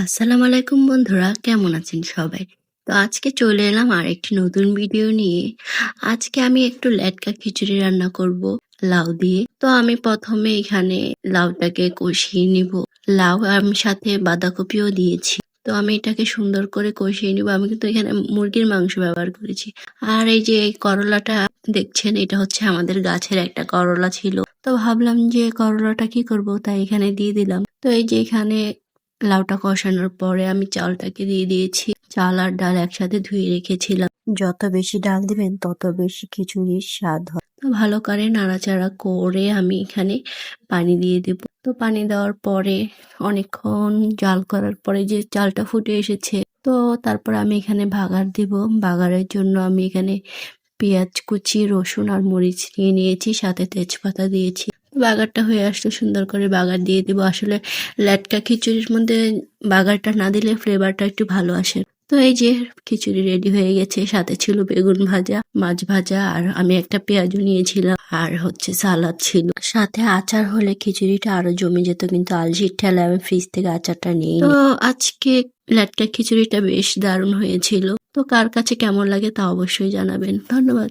আসসালামু আলাইকুম বন্ধুরা, কেমন আছেন সবাই? তো আজকে চলে এলাম আরেকটি নতুন ভিডিও নিয়ে। আজকে আমি একটু লেটকা খিচুড়ি রান্না করব লাউ দিয়ে। তো আমি প্রথমে এখানে লাউটাকে কষিয়ে নিব। লাউ আমি সাথে বাঁধাকপিও দিয়েছি। তো আমি এটাকে সুন্দর করে কষিয়ে নিব। আমি কিন্তু এখানে মুরগির মাংস ব্যবহার করেছি। আর এই যে এই করলাটা দেখছেন, এটা হচ্ছে আমাদের গাছের একটা করলা ছিল। তো ভাবলাম যে করলাটা কি করব, তাই এখানে দিয়ে দিলাম। তো এই যে এখানে লাউটা কষানোর পরে আমি চালটাকে দিয়ে দিয়েছি। চাল আর ডাল একসাথে ধুয়ে রেখেছিলাম। যত বেশি ডাল দিবেন তত বেশি খিচুড়ির স্বাদ হয়। তো ভালো করে নাড়াচাড়া করে আমি এখানে পানি দিয়ে দেব। তো পানি দেওয়ার পরে অনেকক্ষণ জাল করার পরে যে চালটা ফুটে এসেছে, তো তারপর আমি এখানে বাগার দিব। বাগারের জন্য আমি এখানে পেঁয়াজ কুচি, রসুন আর মরিচ নিয়ে নিয়েছি, সাথে তেজপাতা দিয়েছি। বাগারটা হয়ে আসলে সুন্দর করে বাগার দিয়ে দিব। আসলে লেটকা খিচুড়ির মধ্যে বাগারটা না দিলে ফ্লেভারটা একটু ভালো আসে। তো এই যে খিচুড়ি রেডি হয়ে গেছে, সাথে ছিল বেগুন ভাজা, মাছ ভাজা, আর আমি একটা পেঁয়াজও নিয়েছিলাম, আর হচ্ছে সালাদ ছিল। সাথে আচার হলে খিচুড়িটা আরো জমে যেত, কিন্তু আলসির ঠেলায় আমি ফ্রিজ থেকে আচারটা নিয়ে তো আজকে লেটকা খিচুড়িটা বেশ দারুণ হয়েছিল। তো কার কাছে কেমন লাগে তা অবশ্যই জানাবেন। ধন্যবাদ।